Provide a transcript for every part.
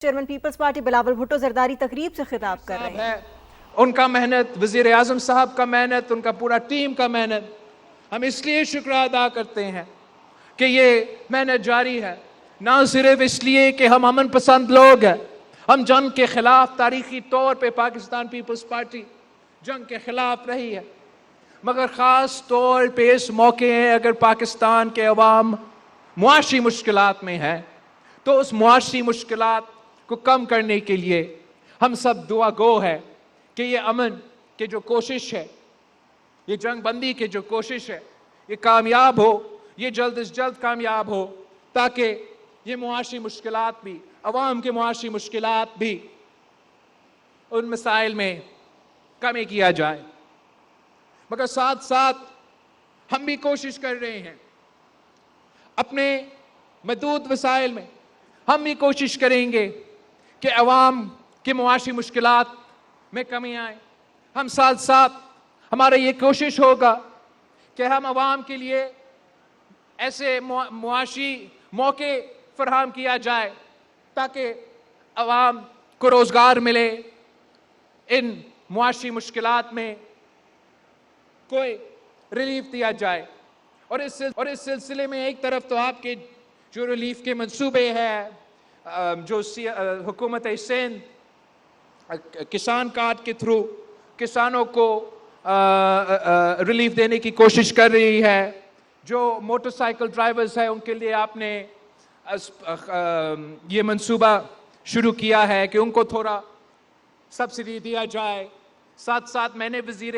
Chairman Peoples Party Bilawal Bhutto Zardari तकरीब से खिताब कर रहे हैं। उनका मेहनत, वजीर आजम साहब का मेहनत, उनका पूरा टीम का मेहनत, हम इसलिए शुक्र अदा करते हैं कि ये मेहनत जारी है। ना सिर्फ इसलिए कि हम अमन पसंद लोग हैं, हम जंग के खिलाफ तारीखी तौर पे पाकिस्तान पीपल्स पार्टी जंग के खिलाफ रही है, मगर ख़ास तौर पे इस मौके अगर पाकिस्तान के अवाम मुआशी मुश्किलात में है तो उस मुआशी मुश्किलात को कम करने के लिए हम सब दुआ गो है कि ये अमन के जो कोशिश है, ये जंग बंदी की जो कोशिश है, ये कामयाब हो, ये जल्द से जल्द कामयाब हो, ताकि ये मुआशी मुश्किलात भी, अवाम के मुआशी मुश्किलात भी, उन मसाइल में कमी किया जाए। मगर साथ साथ हम भी कोशिश कर रहे हैं, अपने महदूद वसाइल में हम भी कोशिश करेंगे कि अवाम की मुआशी मुश्किलात में कमी आए। हम साथ साथ हमारा ये कोशिश होगा कि हम अवाम के लिए ऐसे मुआशी मौके फराहम किया जाए ताकि अवाम को रोज़गार मिले, इन मुआशी मुश्किलात में कोई रिलीफ दिया जाए। और इस सिलसिले में एक तरफ तो आपके जो रिलीफ के मंसूबे हैं, जो हुकूमत सिंध किसान कार्ड के थ्रू किसानों को रिलीफ देने की कोशिश कर रही है, जो मोटरसाइकिल ड्राइवर्स हैं उनके लिए आपने ये मंसूबा शुरू किया है कि उनको थोड़ा सब्सिडी दिया जाए। साथ साथ मैंने वज़ीर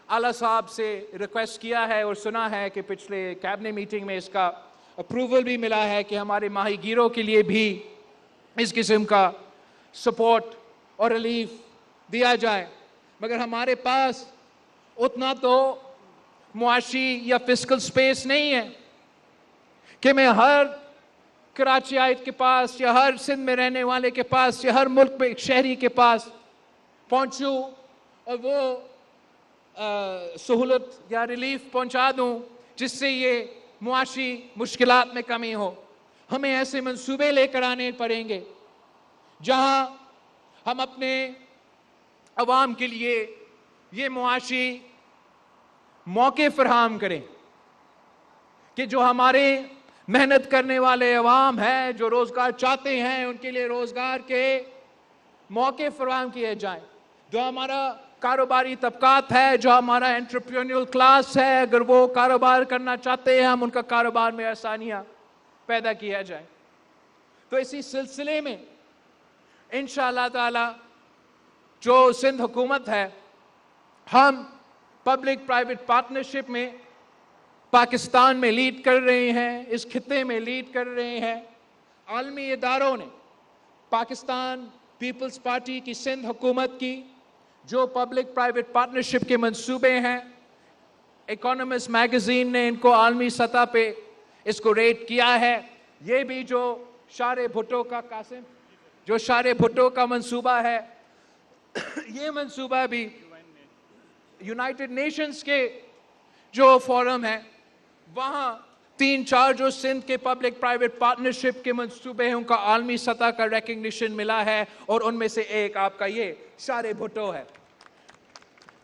आला साहब से रिक्वेस्ट किया है और सुना है कि पिछले कैबिनेट मीटिंग में इसका अप्रूवल भी मिला है कि हमारे माहीगीरों के लिए भी इस किस्म का सपोर्ट और रिलीफ दिया जाए। मगर हमारे पास उतना तो मुआशी या फिस्कल स्पेस नहीं है कि मैं हर कराची आयत के पास या हर सिंध में रहने वाले के पास या हर मुल्क में शहरी के पास पहुंचूं और वो सहूलत या रिलीफ पहुंचा दूं जिससे ये मुआशी मुश्किलात में कमी हो। हमें ऐसे मंसूबे लेकर आने पड़ेंगे जहां हम अपने अवाम के लिए ये मुआशी मौके फराहम करें कि जो हमारे मेहनत करने वाले अवाम हैं, जो रोज़गार चाहते हैं, उनके लिए रोज़गार के मौके फराहम किए जाएं। जो हमारा कारोबारी तबकात है, जो हमारा एंटरप्रेन्योरियल क्लास है, अगर वो कारोबार करना चाहते हैं, हम उनका कारोबार में आसानियाँ पैदा किया जाए। तो इसी सिलसिले में इंशाअल्लाह ताला जो सिंध हुकूमत है, हम पब्लिक प्राइवेट पार्टनरशिप में पाकिस्तान में लीड कर रहे हैं, इस खित्ते में लीड कर रहे हैं। आलमी इदारों ने पाकिस्तान पीपल्स पार्टी की सिंध हुकूमत की जो पब्लिक प्राइवेट पार्टनरशिप के मंसूबे हैं, इकोनॉमिस्ट मैगजीन ने इनको आलमी सतह पे इसको रेट किया है। ये भी जो शारे भुट्टो का कासिम जो शारे भुट्टो का मंसूबा है, ये मंसूबा भी यूनाइटेड नेशंस के जो फोरम है वहाँ 3-4 जो सिंध के पब्लिक प्राइवेट पार्टनरशिप के मंसूबे हैं उनका आलमी सतह का रिकग्निशन मिला है और उनमें से एक आपका ये शारे भुट्टो है।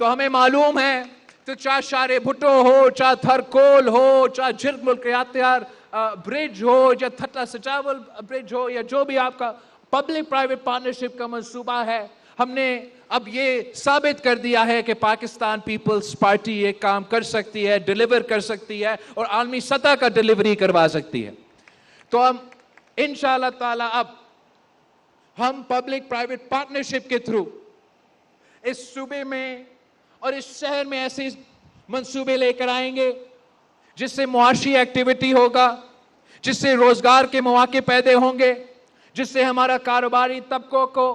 तो हमें मालूम है तो चाहे शारे भुट्टो हो, चाहे थरकोल हो, चाहे झिर्ग मुल्कियात ब्रिज हो, या थट्टा सचावल ब्रिज हो, या जो भी आपका पब्लिक प्राइवेट पार्टनरशिप का मंसूबा है, हमने अब ये साबित कर दिया है कि पाकिस्तान पीपल्स पार्टी ये काम कर सकती है, डिलीवर कर सकती है और आलमी सतह का डिलीवरी करवा सकती है। तो हम इंशाअल्लाह ताला अब हम पब्लिक प्राइवेट पार्टनरशिप के थ्रू इस सूबे में और इस शहर में ऐसे मंसूबे लेकर आएंगे जिससे मुआशी एक्टिविटी होगा, जिससे रोजगार के मौके पैदा होंगे, जिससे हमारा कारोबारी तबकों को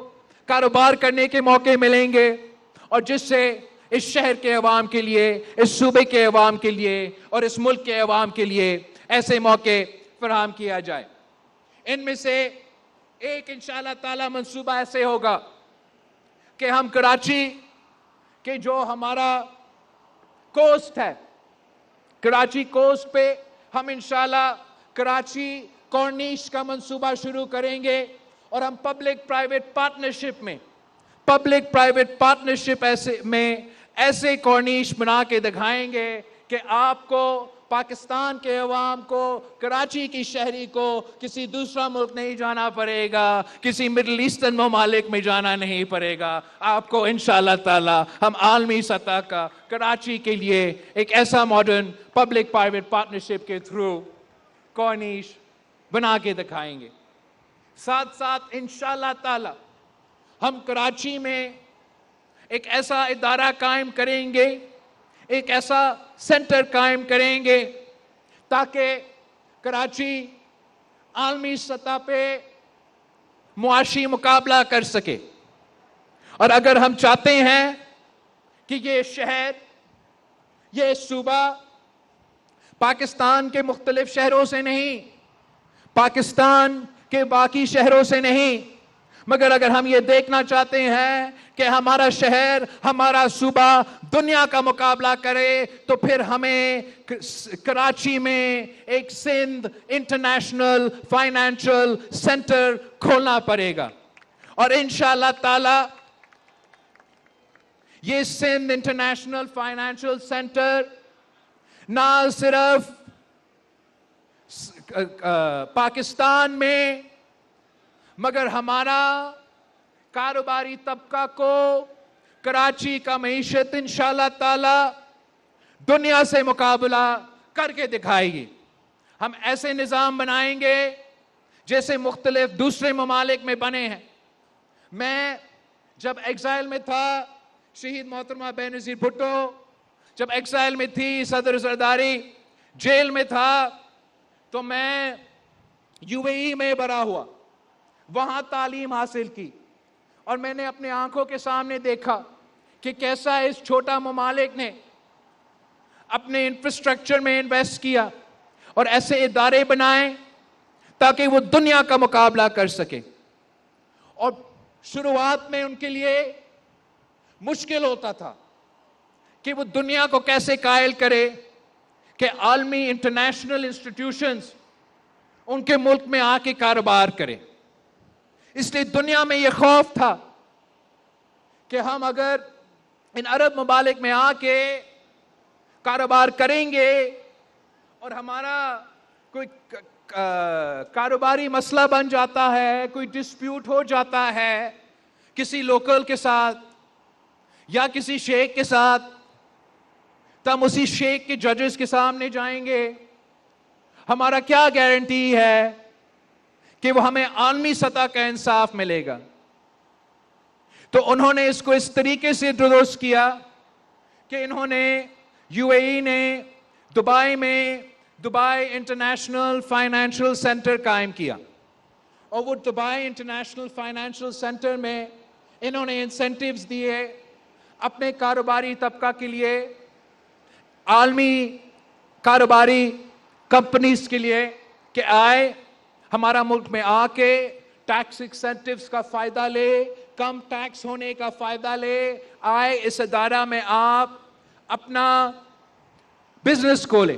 कारोबार करने के मौके मिलेंगे और जिससे इस शहर के अवाम के लिए, इस सूबे के अवाम के लिए और इस मुल्क के अवाम के लिए ऐसे मौके फराहम किया जाए। इनमें से एक इंशाअल्लाह ताला मंसूबा ऐसे होगा कि हम कराची के जो हमारा कोस्ट है, कराची कोस्ट पे हम इंशाअल्लाह कराची कॉर्निश का मंसूबा शुरू करेंगे और हम पब्लिक प्राइवेट पार्टनरशिप ऐसे कॉर्निश बना के दिखाएंगे कि आपको, पाकिस्तान के अवाम को, कराची की शहरी को किसी दूसरा मुल्क नहीं जाना पड़ेगा, किसी मिडिल ईस्टर्न ममालिक में जाना नहीं पड़ेगा। आपको इंशाअल्लाह ताला हम आलमी सतह का कराची के लिए एक ऐसा मॉडर्न पब्लिक प्राइवेट पार्टनरशिप के थ्रू कॉर्निश बना के दिखाएंगे। साथ साथ इंशाअल्लाह ताला हम कराची में एक ऐसा इदारा कायम करेंगे, एक ऐसा सेंटर कायम करेंगे ताकि कराची आलमी सतह पे मुआशी मुकाबला कर सके। और अगर हम चाहते हैं कि ये शहर, ये सूबा पाकिस्तान के मुख्तलिफ शहरों से नहीं, पाकिस्तान के बाकी शहरों से नहीं, मगर अगर हम ये देखना चाहते हैं कि हमारा शहर, हमारा सूबा दुनिया का मुकाबला करे, तो फिर हमें कराची में एक सिंध इंटरनेशनल फाइनेंशियल सेंटर खोलना पड़ेगा। और इंशाअल्लाह ताला ये सिंध इंटरनेशनल फाइनेंशियल सेंटर ना सिर्फ पाकिस्तान में, मगर हमारा कारोबारी तबका को, कराची का मईशत इंशाअल्लाह ताला दुनिया से मुकाबला करके दिखाएगी। हम ऐसे निज़ाम बनाएंगे जैसे मुख्तलिफ दूसरे ममालिक में बने हैं। मैं जब एग्जाइल में था, शहीद मोहतरमा बेनज़ीर भुट्टो जब एग्जाइल में थी, सदर जरदारी जेल में था, तो मैं यूएई में बड़ा हुआ, वहां तालीम हासिल की और मैंने अपने आंखों के सामने देखा कि कैसा इस छोटा ममालिक ने अपने इंफ्रास्ट्रक्चर में इन्वेस्ट किया और ऐसे इदारे बनाए ताकि वो दुनिया का मुकाबला कर सके। और शुरुआत में उनके लिए मुश्किल होता था कि वो दुनिया को कैसे कायल करे कि आलमी इंटरनेशनल इंस्टीट्यूशंस उनके मुल्क में आके कारोबार करें। इसलिए दुनिया में यह खौफ था कि हम अगर इन अरब ममालिक में आके कारोबार करेंगे और हमारा कोई कारोबारी मसला बन जाता है, कोई डिस्प्यूट हो जाता है किसी लोकल के साथ या किसी शेख के साथ, तो हम उसी शेख के जजेस के सामने जाएंगे। हमारा क्या गारंटी है कि वो हमें आलमी सतह का इंसाफ मिलेगा। तो उन्होंने इसको इस तरीके से दुरुस्त किया कि इन्होंने यूएई ने दुबई में दुबई इंटरनेशनल फाइनेंशियल सेंटर कायम किया और वो दुबई इंटरनेशनल फाइनेंशियल सेंटर में इन्होंने इंसेंटिव्स दिए अपने कारोबारी तबका के लिए, आलमी कारोबारी कंपनीज के लिए कि आए हमारा मुल्क में आके टैक्स इंसेंटिव्स का फायदा ले, कम टैक्स होने का फायदा ले, आए इस अदारा में आप अपना बिजनेस खोलें।